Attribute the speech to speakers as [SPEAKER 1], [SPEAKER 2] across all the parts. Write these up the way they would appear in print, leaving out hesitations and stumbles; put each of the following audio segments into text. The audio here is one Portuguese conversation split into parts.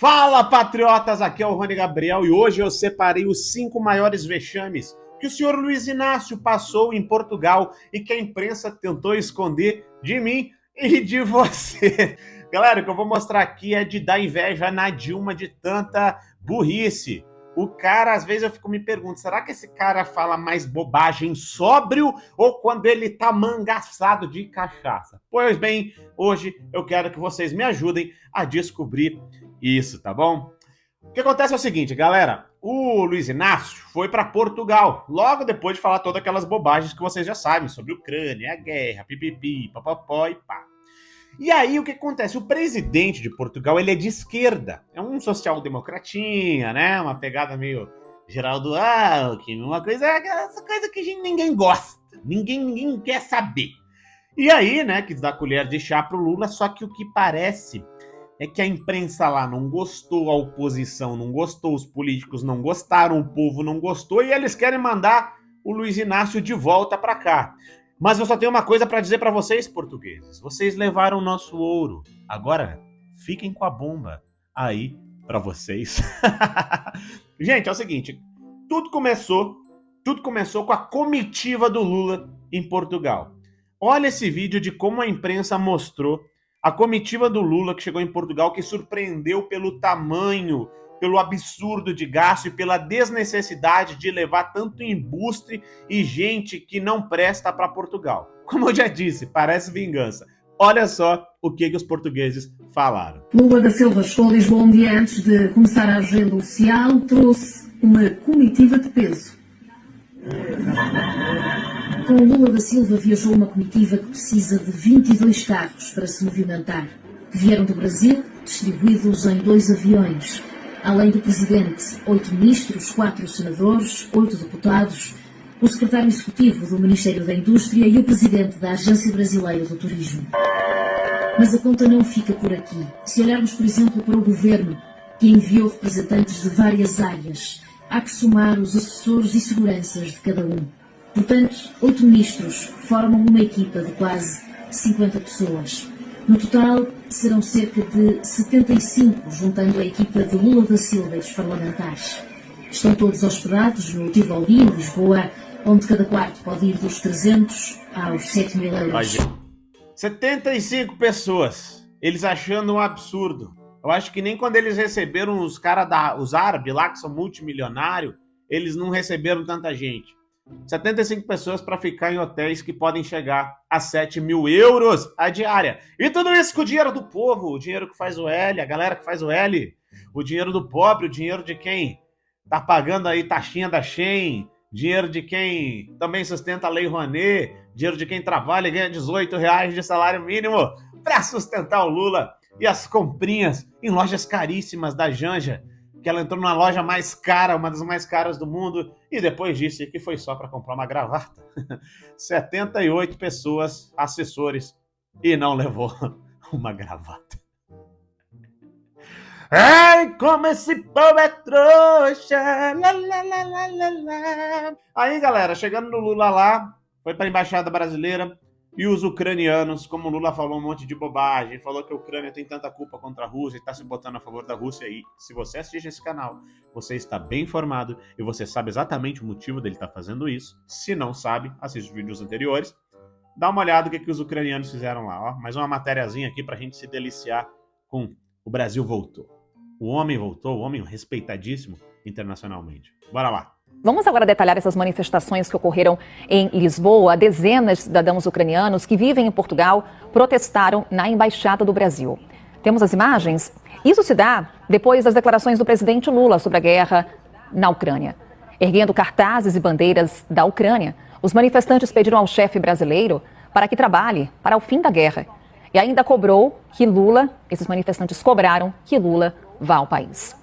[SPEAKER 1] Fala, patriotas! Aqui é o Rony Gabriel e hoje eu separei os 5 maiores vexames que o senhor Luiz Inácio passou em Portugal e que a imprensa tentou esconder de mim e de você. Galera, o que eu vou mostrar aqui é de dar inveja na Dilma de tanta burrice. O cara, às vezes eu fico me perguntando, será que esse cara fala mais bobagem sóbrio ou quando ele tá mangaçado de cachaça? Pois bem, hoje eu quero que vocês me ajudem a descobrir isso, tá bom? O que acontece é o seguinte, galera, o Luiz Inácio foi para Portugal, logo depois de falar todas aquelas bobagens que vocês já sabem, sobre Ucrânia, a guerra, pipipi, papapó e pá. E aí, o que acontece? O presidente de Portugal, ele é de esquerda. É um social-democratinha, né? Uma pegada meio Geraldo Alckmin, uma coisa, essa coisa que ninguém gosta. Ninguém quer saber. E aí, né, quis dar colher de chá pro Lula, só que o que parece é que a imprensa lá não gostou, a oposição não gostou, os políticos não gostaram, o povo não gostou, e eles querem mandar o Luiz Inácio de volta para cá. Mas eu só tenho uma coisa para dizer para vocês, portugueses. Vocês levaram o nosso ouro. Agora, fiquem com a bomba aí para vocês. Gente, é o seguinte. Tudo começou com a comitiva do Lula em Portugal. Olha esse vídeo de como a imprensa mostrou a comitiva do Lula que chegou em Portugal, que surpreendeu pelo tamanho, pelo absurdo de gasto e pela desnecessidade de levar tanto embuste e gente que não presta para Portugal. Como eu já disse, parece vingança. Olha só o que os portugueses falaram.
[SPEAKER 2] Lula da Silva chegou a Lisboa um dia antes de começar a agenda oficial, trouxe uma comitiva de peso. Com Lula da Silva viajou uma comitiva que precisa de 22 carros para se movimentar, que vieram do Brasil, distribuídos em 2 aviões. Além do presidente, 8 ministros, 4 senadores, 8 deputados, o secretário executivo do Ministério da Indústria e o presidente da Agência Brasileira do Turismo. Mas a conta não fica por aqui. Se olharmos, por exemplo, para o governo, que enviou representantes de várias áreas, há que somar os assessores e seguranças de cada um. Portanto, 8 ministros formam uma equipa de quase 50 pessoas. No total, serão cerca de 75, juntando a equipa de Lula da Silva e dos parlamentares. Estão todos hospedados no Tivoli, em Lisboa, onde cada quarto pode ir dos 300 aos 7.000 euros.
[SPEAKER 1] 75 pessoas, eles achando um absurdo. Eu acho que nem quando eles receberam os caras os árabes lá, que são multimilionários, eles não receberam tanta gente. 75 pessoas para ficar em hotéis que podem chegar a 7.000 euros a diária. E tudo isso com o dinheiro do povo, o dinheiro que faz o L, a galera que faz o L, o dinheiro do pobre, o dinheiro de quem tá pagando aí taxinha da Shein, dinheiro de quem também sustenta a Lei Rouanet, dinheiro de quem trabalha e ganha R$18 de salário mínimo para sustentar o Lula e as comprinhas em lojas caríssimas da Janja, que ela entrou na loja mais cara, uma das mais caras do mundo, e depois disse que foi só para comprar uma gravata. 78 pessoas, assessores, e não levou uma gravata. Ai, como esse povo é trouxa! Lá, lá, lá, lá, lá, lá. Aí, galera, chegando no Lula lá, foi para a Embaixada Brasileira, e os ucranianos, como o Lula falou um monte de bobagem, falou que a Ucrânia tem tanta culpa contra a Rússia e está se botando a favor da Rússia. E se você assiste esse canal, você está bem informado e você sabe exatamente o motivo dele estar fazendo isso. Se não sabe, assiste os vídeos anteriores. Dá uma olhada no que os ucranianos fizeram lá. Ó. Mais uma matériazinha aqui para a gente se deliciar com o Brasil voltou. O homem voltou, o homem respeitadíssimo internacionalmente. Bora lá.
[SPEAKER 3] Vamos agora detalhar essas manifestações que ocorreram em Lisboa. Dezenas de cidadãos ucranianos que vivem em Portugal protestaram na Embaixada do Brasil. Temos as imagens? Isso se dá depois das declarações do presidente Lula sobre a guerra na Ucrânia. Erguendo cartazes e bandeiras da Ucrânia, os manifestantes pediram ao chefe brasileiro para que trabalhe para o fim da guerra. E ainda esses manifestantes cobraram que Lula vá ao país.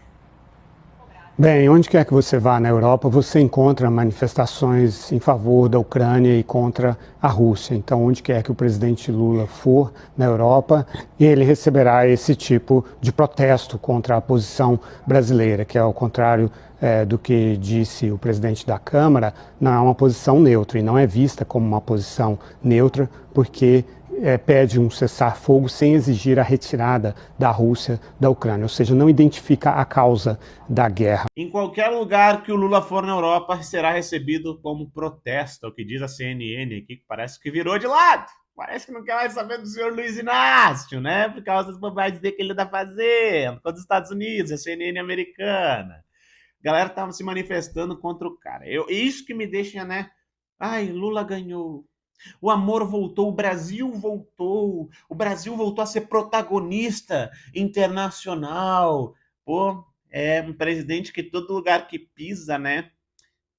[SPEAKER 4] Bem, onde quer que você vá na Europa, você encontra manifestações em favor da Ucrânia e contra a Rússia. Então, onde quer que o presidente Lula for na Europa, ele receberá esse tipo de protesto contra a posição brasileira, que é ao contrário do que disse o presidente da Câmara, não é uma posição neutra e não é vista como uma posição neutra porque pede um cessar-fogo sem exigir a retirada da Rússia da Ucrânia, ou seja, não identifica a causa da guerra.
[SPEAKER 1] Em qualquer lugar que o Lula for na Europa, será recebido como protesto, é o que diz a CNN aqui, que parece que virou de lado. Parece que não quer mais saber do senhor Luiz Inácio, né? Por causa das bobagens que ele tá fazendo com os Estados Unidos, a CNN americana. A galera tava se manifestando contra o cara. Isso que me deixa, né? Ai, Lula ganhou. O amor voltou, o Brasil voltou a ser protagonista internacional. Pô, é um presidente que todo lugar que pisa, né?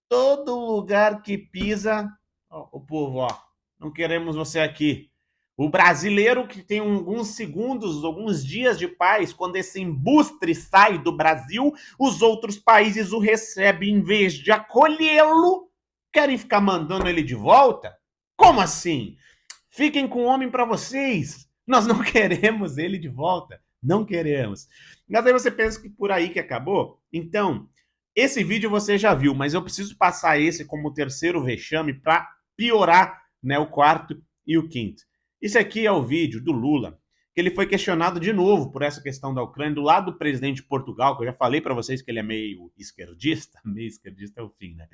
[SPEAKER 1] Todo lugar que pisa, ó, o povo, ó, não queremos você aqui. O brasileiro que tem alguns segundos, alguns dias de paz, quando esse embuste sai do Brasil, os outros países o recebem em vez de acolhê-lo, querem ficar mandando ele de volta? Como assim? Fiquem com o homem para vocês. Nós não queremos ele de volta. Não queremos. Mas aí você pensa que por aí que acabou? Então, esse vídeo você já viu, mas eu preciso passar esse como o terceiro vexame para piorar, né, o quarto e o quinto. Esse aqui é o vídeo do Lula, que ele foi questionado de novo por essa questão da Ucrânia, do lado do presidente de Portugal, que eu já falei para vocês que ele é meio esquerdista é o fim, né?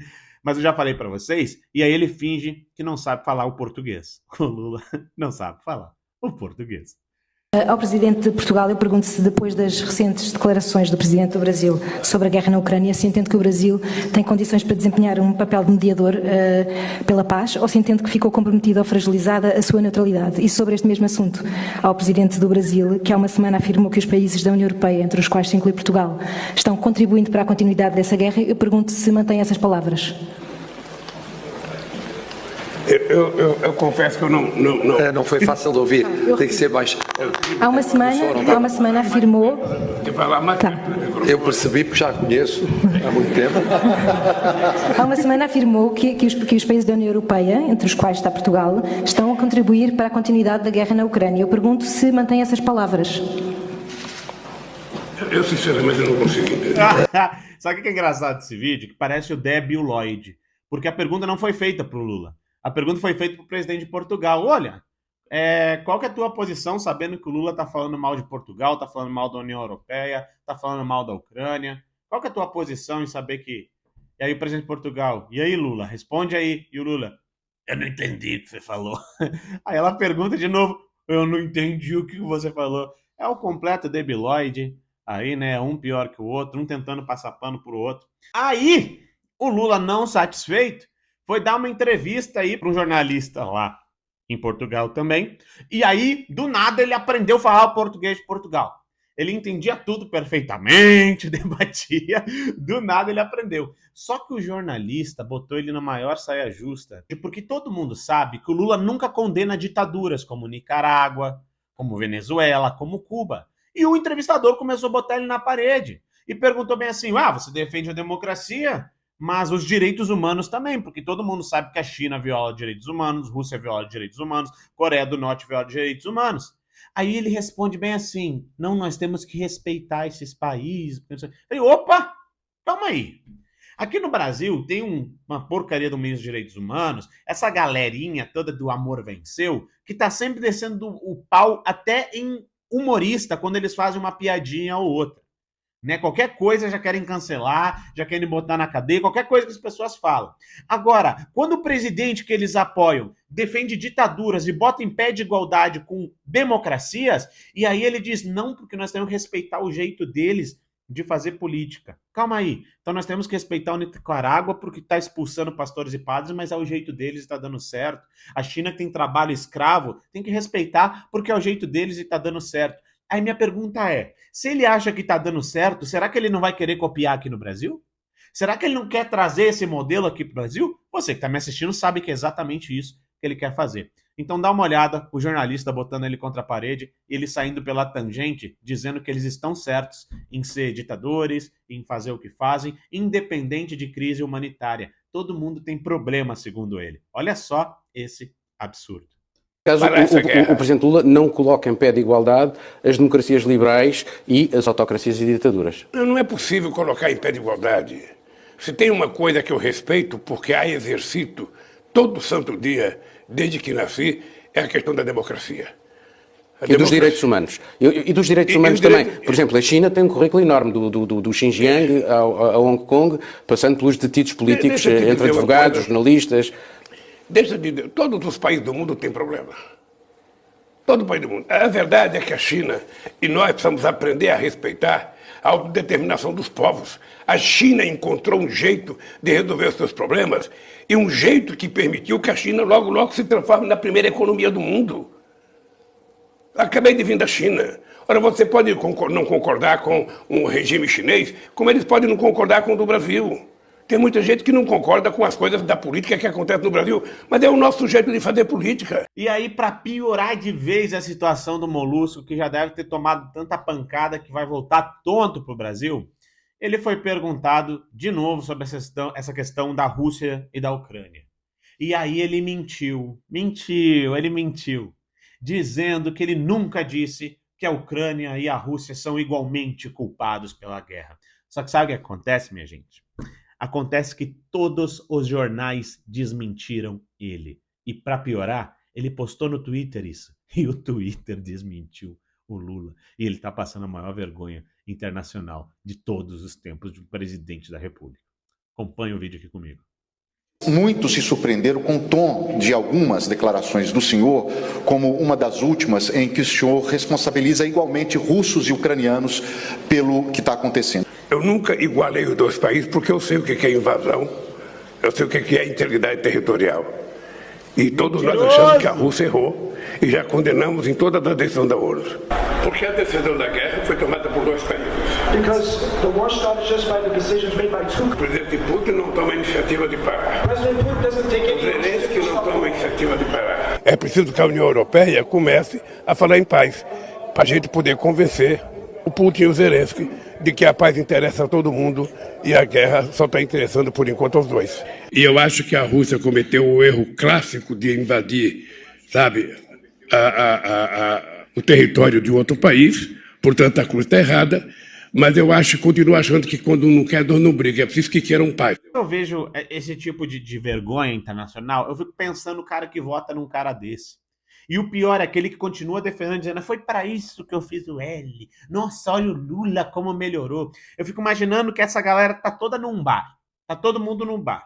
[SPEAKER 1] Mas eu já falei para vocês, e aí ele finge que não sabe falar o português. O Lula não sabe falar o português.
[SPEAKER 5] Ao Presidente de Portugal, eu pergunto se depois das recentes declarações do Presidente do Brasil sobre a guerra na Ucrânia, se entende que o Brasil tem condições para desempenhar um papel de mediador pela paz, ou se entende que ficou comprometida ou fragilizada a sua neutralidade. E sobre este mesmo assunto, ao Presidente do Brasil, que há uma semana afirmou que os países da União Europeia, entre os quais se inclui Portugal, estão contribuindo para a continuidade dessa guerra, eu pergunto se mantém essas palavras.
[SPEAKER 6] Eu confesso que eu não foi fácil de ouvir, tem que ser mais...
[SPEAKER 5] Há uma semana afirmou...
[SPEAKER 6] Tá. Eu percebi, porque já a conheço há muito tempo.
[SPEAKER 5] Há uma semana afirmou que os países da União Europeia, entre os quais está Portugal, estão a contribuir para a continuidade da guerra na Ucrânia. Eu pergunto se mantém essas palavras.
[SPEAKER 6] Eu sinceramente não consigo entender.
[SPEAKER 1] Sabe o que é engraçado desse vídeo? Que parece o Débil Lloyd. Porque a pergunta não foi feita para o Lula. A pergunta foi feita para o presidente de Portugal. Olha, qual que é a tua posição, sabendo que o Lula está falando mal de Portugal, está falando mal da União Europeia, está falando mal da Ucrânia? Qual que é a tua posição em saber que... E aí o presidente de Portugal, e aí Lula, responde aí. E o Lula, eu não entendi o que você falou. Aí ela pergunta de novo, eu não entendi o que você falou. É o completo debilóide, aí, né, um pior que o outro, um tentando passar pano pro outro. Aí, o Lula, não satisfeito, foi dar uma entrevista aí para um jornalista lá em Portugal também. E aí, do nada, ele aprendeu a falar o português de Portugal. Ele entendia tudo perfeitamente, debatia. Do nada, ele aprendeu. Só que o jornalista botou ele na maior saia justa. Porque todo mundo sabe que o Lula nunca condena ditaduras como Nicarágua, como Venezuela, como Cuba. E o entrevistador começou a botar ele na parede. E perguntou bem assim, você defende a democracia? Mas os direitos humanos também, porque todo mundo sabe que a China viola direitos humanos, Rússia viola direitos humanos, Coreia do Norte viola direitos humanos. Aí ele responde bem assim, não, nós temos que respeitar esses países. Eu falei, opa, calma aí. Aqui no Brasil tem uma porcaria do meio dos direitos humanos, essa galerinha toda do amor venceu, que tá sempre descendo o pau até em humorista, quando eles fazem uma piadinha ou outra. Né? Qualquer coisa já querem cancelar, já querem botar na cadeia, qualquer coisa que as pessoas falam. Agora, quando o presidente que eles apoiam defende ditaduras e bota em pé de igualdade com democracias, e aí ele diz, não, porque nós temos que respeitar o jeito deles de fazer política. Calma aí. Então nós temos que respeitar o Nicarágua porque está expulsando pastores e padres, mas é o jeito deles e está dando certo. A China que tem trabalho escravo, tem que respeitar porque é o jeito deles e está dando certo. Aí minha pergunta é, se ele acha que está dando certo, será que ele não vai querer copiar aqui no Brasil? Será que ele não quer trazer esse modelo aqui para o Brasil? Você que está me assistindo sabe que é exatamente isso que ele quer fazer. Então dá uma olhada, o jornalista botando ele contra a parede, ele saindo pela tangente, dizendo que eles estão certos em ser ditadores, em fazer o que fazem, independente de crise humanitária. Todo mundo tem problema, segundo ele. Olha só esse absurdo.
[SPEAKER 7] Caso o Presidente Lula não coloque em pé de igualdade as democracias liberais e as autocracias e ditaduras.
[SPEAKER 6] Não é possível colocar em pé de igualdade. Se tem uma coisa que eu respeito, porque a exercito todo santo dia, desde que nasci, é a questão da democracia.
[SPEAKER 7] E dos direitos humanos. E dos direitos humanos também. Por exemplo, a China tem um currículo enorme do Xinjiang a Hong Kong, passando pelos detidos políticos entre advogados, jornalistas.
[SPEAKER 6] Deixa de dizer, todos os países do mundo têm problema. Todo país do mundo. A verdade é que a China, e nós precisamos aprender a respeitar a autodeterminação dos povos. A China encontrou um jeito de resolver os seus problemas e um jeito que permitiu que a China logo, logo se transforme na primeira economia do mundo. Acabei de vir da China. Ora, você pode não concordar com um regime chinês, como eles podem não concordar com o do Brasil. Tem muita gente que não concorda com as coisas da política que acontece no Brasil, mas é o nosso jeito de fazer política.
[SPEAKER 1] E aí, para piorar de vez a situação do Molusco, que já deve ter tomado tanta pancada que vai voltar tonto pro Brasil, ele foi perguntado de novo sobre essa questão da Rússia e da Ucrânia. E aí ele mentiu, dizendo que ele nunca disse que a Ucrânia e a Rússia são igualmente culpados pela guerra. Só que sabe o que acontece, minha gente? Acontece que todos os jornais desmentiram ele. E para piorar, ele postou no Twitter isso. E o Twitter desmentiu o Lula. E ele está passando a maior vergonha internacional de todos os tempos de um presidente da República. Acompanhe o vídeo aqui comigo.
[SPEAKER 8] Muitos se surpreenderam com o tom de algumas declarações do senhor, como uma das últimas em que o senhor responsabiliza igualmente russos e ucranianos pelo que está acontecendo.
[SPEAKER 6] Eu nunca igualei os dois países porque eu sei o que é invasão, eu sei o que é integridade territorial. E todos nós achamos que a Rússia errou e já condenamos em todas as decisões da ONU. Porque a decisão da guerra foi tomada por dois países. O presidente Putin não toma a iniciativa de parar. O Zelensky não toma a iniciativa de parar. É preciso que a União Europeia comece a falar em paz, para a gente poder convencer o Putin e o Zelensky de que a paz interessa a todo mundo e a guerra só está interessando por enquanto aos dois. E eu acho que a Rússia cometeu o erro clássico de invadir, sabe, o território de outro país, portanto a cruz está errada, mas eu continuo achando que quando não quer dor não briga, é preciso que queiram paz.
[SPEAKER 1] Eu vejo esse tipo de vergonha internacional, eu fico pensando no cara que vota num cara desse. E o pior é aquele que continua defendendo, dizendo, foi para isso que eu fiz o L. Nossa, olha o Lula como melhorou. Eu fico imaginando que essa galera tá toda num bar. Tá todo mundo num bar.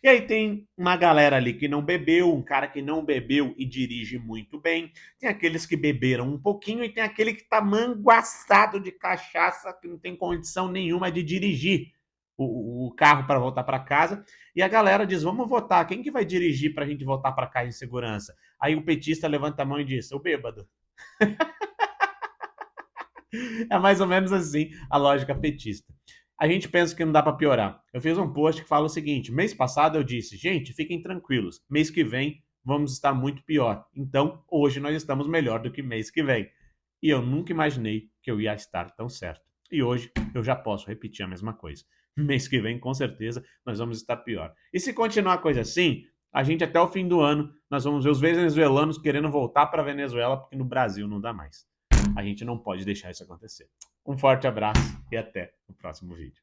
[SPEAKER 1] E aí tem uma galera ali que não bebeu, um cara que não bebeu e dirige muito bem. Tem aqueles que beberam um pouquinho e tem aquele que tá manguaçado de cachaça, que não tem condição nenhuma de dirigir o carro para voltar para casa. E a galera diz, vamos votar, quem que vai dirigir pra gente voltar para casa em segurança? Aí o petista levanta a mão e diz, o bêbado. É mais ou menos assim a lógica petista. A gente pensa que não dá para piorar. Eu fiz um post que fala o seguinte, mês passado eu disse, gente, fiquem tranquilos, mês que vem vamos estar muito pior. Então, hoje nós estamos melhor do que mês que vem. E eu nunca imaginei que eu ia estar tão certo. E hoje eu já posso repetir a mesma coisa. Mês que vem, com certeza, nós vamos estar pior. E se continuar a coisa assim, a gente até o fim do ano, nós vamos ver os venezuelanos querendo voltar para a Venezuela, porque no Brasil não dá mais. A gente não pode deixar isso acontecer. Um forte abraço e até o próximo vídeo.